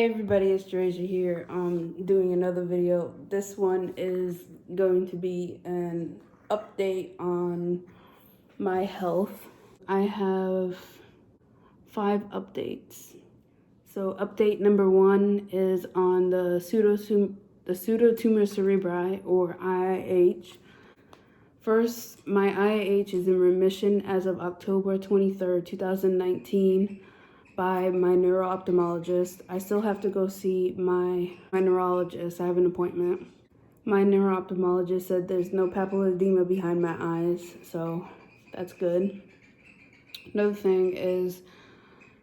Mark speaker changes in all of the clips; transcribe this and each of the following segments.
Speaker 1: Hey everybody, it's Derasia here, doing another video. This one is going to be an update on my health. I have 5 updates. So update number 1 is on the pseudotumor cerebri, or IIH. First, my IIH is in remission as of October 23rd, 2019. By my neuro-ophthalmologist. I still have to go see my neurologist. I have an appointment. My neuro-ophthalmologist said there's no papilledema behind my eyes, so that's good. Another thing is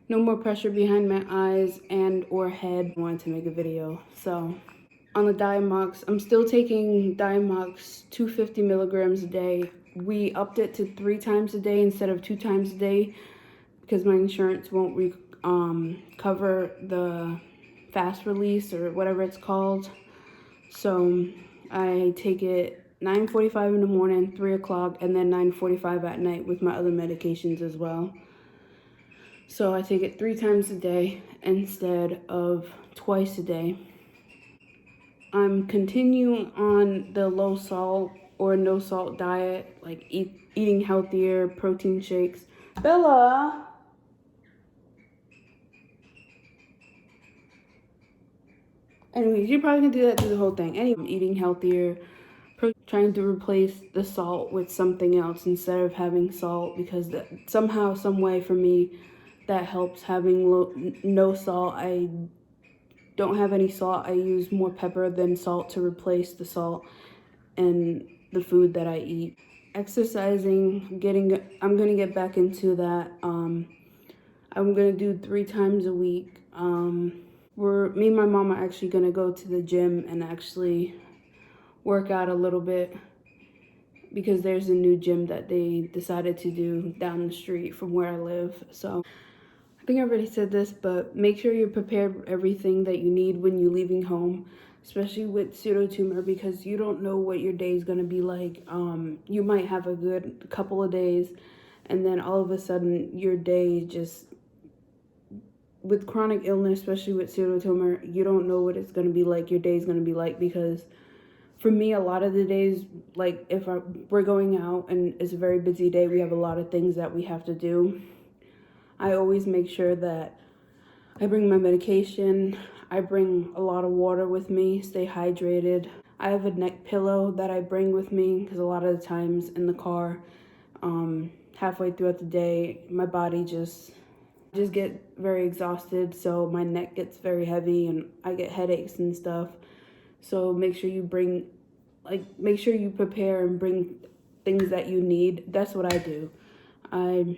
Speaker 1: no more pressure behind my eyes and or head. I wanted to make a video. So on the Diamox, I'm still taking Diamox 250 milligrams a day. We upped it to 3 times a day instead of 2 times a day because my insurance won't cover the fast release or whatever it's called. So I take it 9:45 in the morning, 3 o'clock, and then 9:45 at night with my other medications as well. So I take it 3 times a day instead of twice a day. I'm continuing on the low salt or no salt diet, like eating healthier, protein shakes. Bella! Anyways, you're probably gonna do that through the whole thing. Anyway, I'm eating healthier, trying to replace the salt with something else instead of having salt, because somehow, some way for me, that helps having no salt. I don't have any salt. I use more pepper than salt to replace the salt in the food that I eat. Exercising, I'm gonna get back into that. I'm gonna do 3 times a week. Me and my mom are actually gonna go to the gym and actually work out a little bit, because there's a new gym that they decided to do down the street from where I live. So I think I already said this, but make sure you're prepared with everything that you need when you're leaving home, especially with pseudotumor, because you don't know what your day is gonna be like. You might have a good couple of days, and then all of a sudden your day just, with chronic illness, especially with pseudotumor, you don't know what it's going to be like, your day's going to be like. Because for me, a lot of the days, like if we're going out and it's a very busy day, we have a lot of things that we have to do, I always make sure that I bring my medication, I bring a lot of water with me, stay hydrated. I have a neck pillow that I bring with me, because a lot of the times in the car, halfway throughout the day, my body just get very exhausted, so my neck gets very heavy and I get headaches and stuff. So make sure you prepare and bring things that you need. That's what I do. I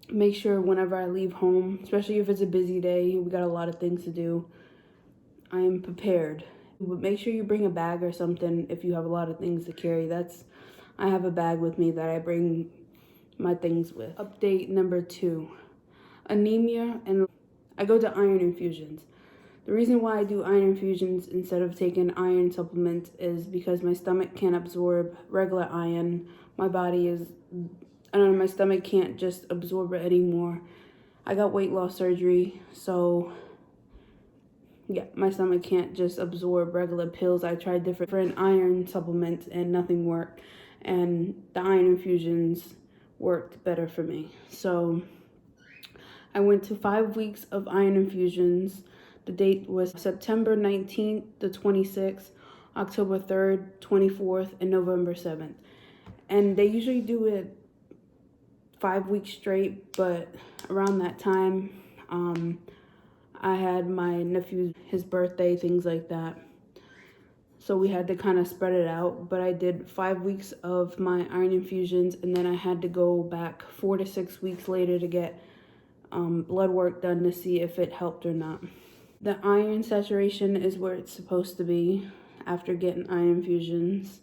Speaker 1: make sure whenever I leave home, especially if it's a busy day, we got a lot of things to do, I am prepared. But make sure you bring a bag or something if you have a lot of things to carry. I have a bag with me that I bring my things with. Update number 2. Anemia, and I go to iron infusions. The reason why I do iron infusions instead of taking iron supplements is because my stomach can't absorb regular iron. My stomach can't just absorb it anymore. I got weight loss surgery, so yeah, my stomach can't just absorb regular pills. I tried different iron supplements and nothing worked, and the iron infusions worked better for me. So I went to 5 weeks of iron infusions. The date was September 19th to 26th, October 3rd, 24th, and November 7th. And they usually do it 5 weeks straight, but around that time, I had my nephew, his birthday, things like that. So we had to kind of spread it out, but I did 5 weeks of my iron infusions, and then I had to go back 4 to 6 weeks later to get blood work done to see if it helped or not. The iron saturation is where it's supposed to be after getting iron infusions.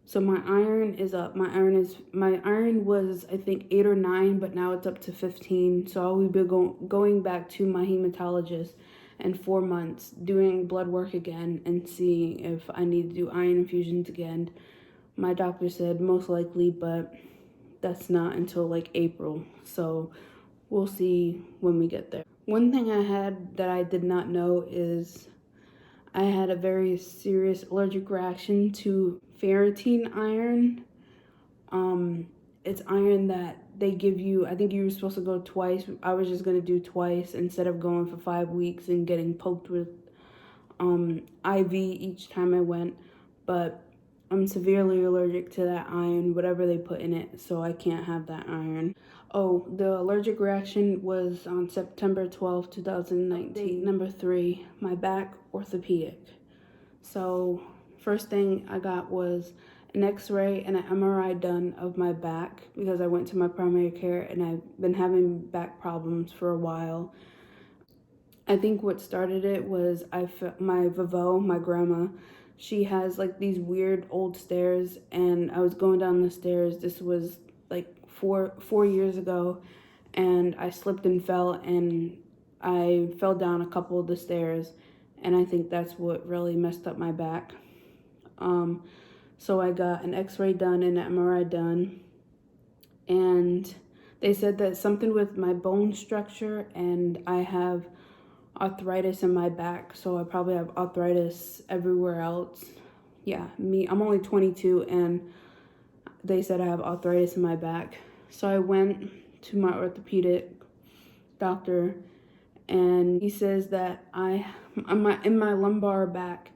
Speaker 1: So my iron is up. My iron was, I think, 8 or 9, but now it's up to 15. So I will be going back to my hematologist in 4 months, doing blood work again and seeing if I need to do iron infusions again. My doctor said most likely, but that's not until like April. So we'll see when we get there. One thing I had that I did not know is I had a very serious allergic reaction to ferritin iron. It's iron that they give you. I think you were supposed to go twice. I was just gonna do twice instead of going for 5 weeks and getting poked with IV each time I went. But I'm severely allergic to that iron, whatever they put in it, so I can't have that iron. Oh, the allergic reaction was on September 12th, 2019. Number 3, my back orthopedic. So first thing I got was an x-ray and an MRI done of my back because I went to my primary care and I've been having back problems for a while. I think what started it was my Vavo, my grandma, she has like these weird old stairs, and I was going down the stairs. This was like four years ago, and I slipped and fell, and I fell down a couple of the stairs, and I think that's what really messed up my back. So I got an x-ray done and an MRI done, and they said that something with my bone structure, and I have arthritis in my back, so I probably have arthritis everywhere else. Yeah, I'm only 22 and they said I have arthritis in my back. So I went to my orthopedic doctor, and he says that in my lumbar back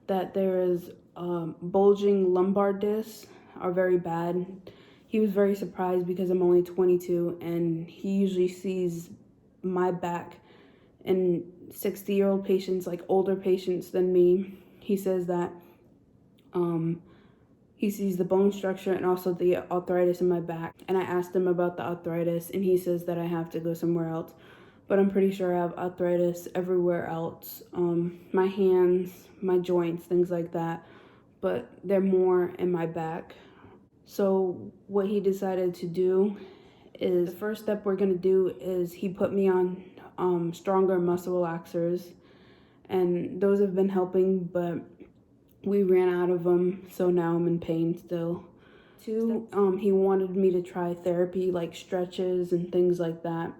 Speaker 1: that there is bulging lumbar discs are very bad. He was very surprised because I'm only 22 and he usually sees my back in 60-year-old patients, like older patients than me. He says that he sees the bone structure and also the arthritis in my back. And I asked him about the arthritis, and he says that I have to go somewhere else. But I'm pretty sure I have arthritis everywhere else. My hands, my joints, things like that. But they're more in my back. So what he decided to do is, the first step we're gonna do is he put me on stronger muscle relaxers, and those have been helping, but we ran out of them, so now I'm in pain still. 2, he wanted me to try therapy like stretches and things like that,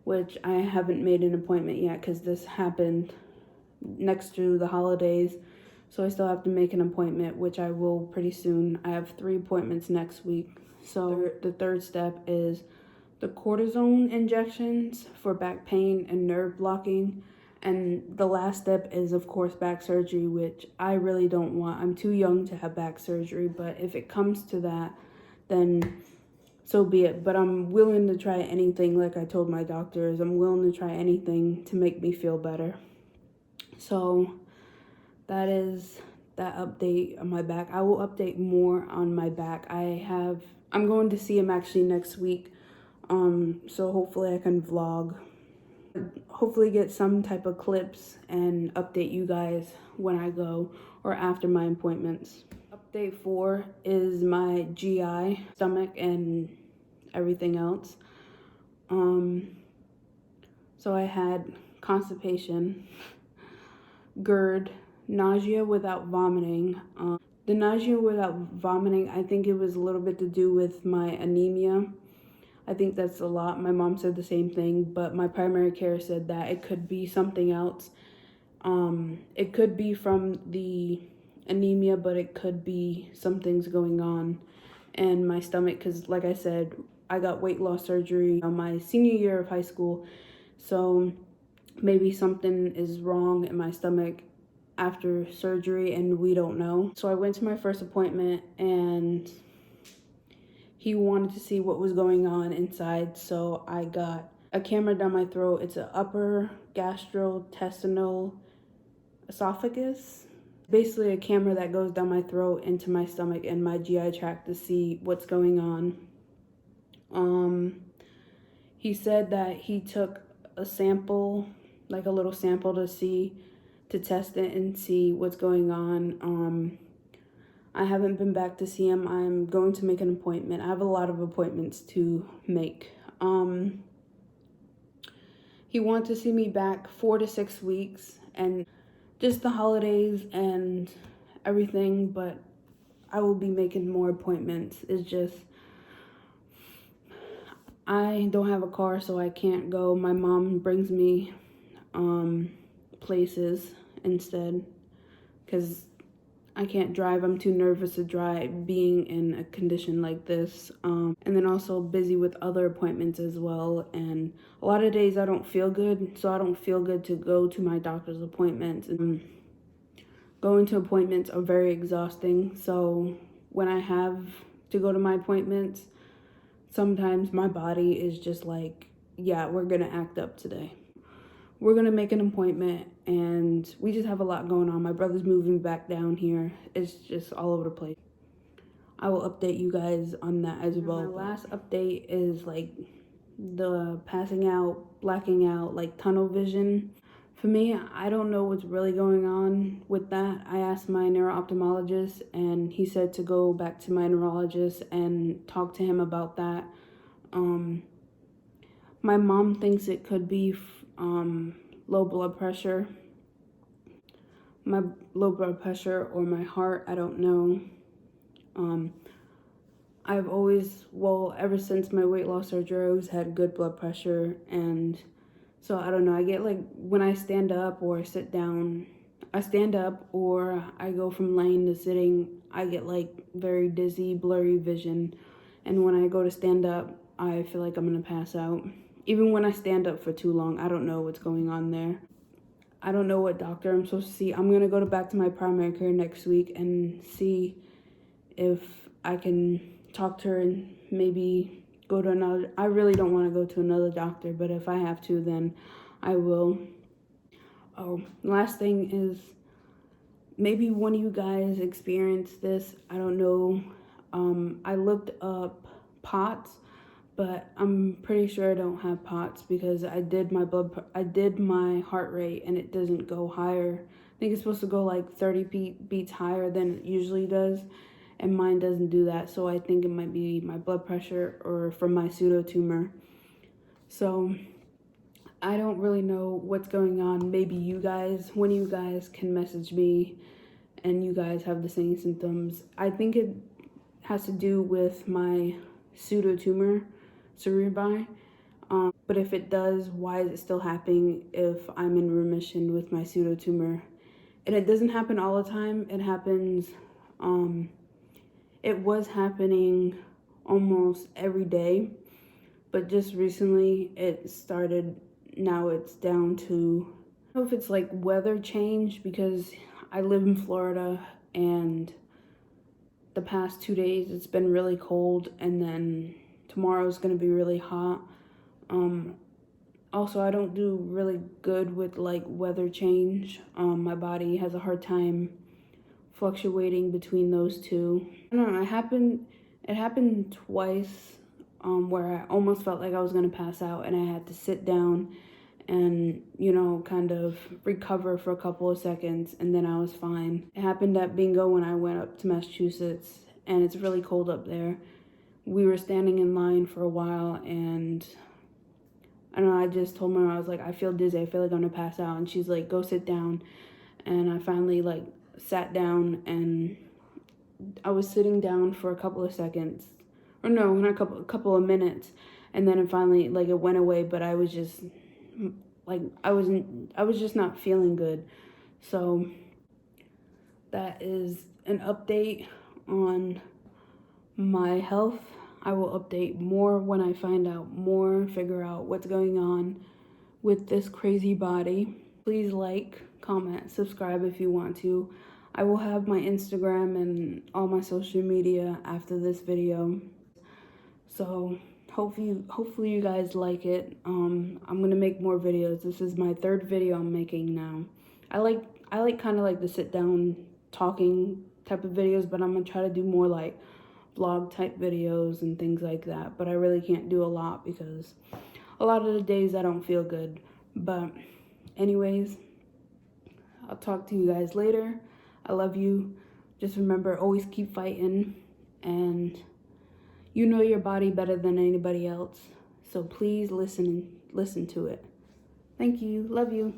Speaker 1: which I haven't made an appointment yet because this happened next to the holidays, so I still have to make an appointment, which I will pretty soon. I have 3 appointments next week. So the third step is the cortisone injections for back pain and nerve blocking. And the last step is, of course, back surgery, which I really don't want. I'm too young to have back surgery, but if it comes to that, then so be it. But I'm willing to try anything, like I told my doctors. I'm willing to try anything to make me feel better. So that is that update on my back. I will update more on my back. I'm going to see him actually next week. So hopefully I can vlog. Hopefully get some type of clips and update you guys when I go or after my appointments. Update 4 is my GI, stomach and everything else. So I had constipation, GERD, nausea without vomiting. The nausea without vomiting, I think it was a little bit to do with my anemia. I think that's a lot. My mom said the same thing, but my primary care said that it could be something else. It could be from the anemia, but it could be some things going on in my stomach because, like I said, I got weight loss surgery on my senior year of high school. So maybe something is wrong in my stomach after surgery and we don't know. So I went to my first appointment and he wanted to see what was going on inside, so I got a camera down my throat. It's an upper gastrointestinal esophagus. Basically a camera that goes down my throat into my stomach and my GI tract to see what's going on. He said that he took a sample, like a little sample to test it and see what's going on. I haven't been back to see him. I'm going to make an appointment. I have a lot of appointments to make. He wants to see me back 4 to 6 weeks, and just the holidays and everything, but I will be making more appointments. It's just, I don't have a car, so I can't go. My mom brings me places instead because I can't drive. I'm too nervous to drive being in a condition like this. And then also busy with other appointments as well. And a lot of days I don't feel good, so I don't feel good to go to my doctor's appointments. And going to appointments are very exhausting. So when I have to go to my appointments, sometimes my body is just like, yeah, we're gonna act up today. We're gonna make an appointment, and we just have a lot going on. My brother's moving back down here. It's just all over the place. I will update you guys on that as well. My last update is like the passing out, blacking out, like tunnel vision. For me, I don't know what's really going on with that. I asked my neuro-ophthalmologist, and he said to go back to my neurologist and talk to him about that. My mom thinks it could be low blood pressure. My low blood pressure or my heart, I don't know. I've always, well, ever since my weight loss surgery, I always had good blood pressure. And so I don't know, I get like, when I stand up or sit down, I stand up or I go from laying to sitting, I get like very dizzy, blurry vision. And when I go to stand up, I feel like I'm gonna pass out. Even when I stand up for too long, I don't know what's going on there. I don't know what doctor I'm supposed to see. I'm gonna go back to my primary care next week and see if I can talk to her and maybe go to another. I really don't want to go to another doctor, but if I have to, then I will. Oh, last thing is, maybe one of you guys experienced this. I don't know. I looked up POTS, but I'm pretty sure I don't have POTS because I did my heart rate and it doesn't go higher. I think it's supposed to go like 30 beats higher than it usually does, and mine doesn't do that. So I think it might be my blood pressure or from my pseudotumor. So I don't really know what's going on. Maybe you guys, one of you guys can message me and you guys have the same symptoms. I think it has to do with my pseudotumor, cerebri. But if it does, why is it still happening if I'm in remission with my pseudotumor? And it doesn't happen all the time. It happens, it was happening almost every day, but just recently it started, now it's down to, I don't know if it's like weather change because I live in Florida and the past 2 days it's been really cold, and then tomorrow's gonna be really hot. Also, I don't do really good with like weather change. My body has a hard time fluctuating between those two. I don't know, it happened twice where I almost felt like I was gonna pass out and I had to sit down and, you know, kind of recover for a couple of seconds, and then I was fine. It happened at bingo when I went up to Massachusetts, and it's really cold up there. We were standing in line for a while, and I don't know, I just told her, I was like, I feel dizzy, I feel like I'm gonna pass out. And she's like, go sit down. And I finally like sat down, and I was sitting down for a couple of seconds, or no, not a couple of minutes, and then it finally, like, it went away, but I was just like, I was just not feeling good. So that is an update on my health. I will update more when I find out more, figure out what's going on with this crazy body. Please like, comment, subscribe if you want to. I will have my Instagram and all my social media after this video. So hopefully you guys like it. I'm gonna make more videos. This is my 3rd video I'm making now. I like kind of like the sit down talking type of videos, but I'm gonna try to do more like vlog type videos and things like that. But I really can't do a lot because a lot of the days I don't feel good. But anyways, I'll talk to you guys later. I love you. Just remember, always keep fighting, and you know your body better than anybody else. So please listen to it. Thank you. Love you.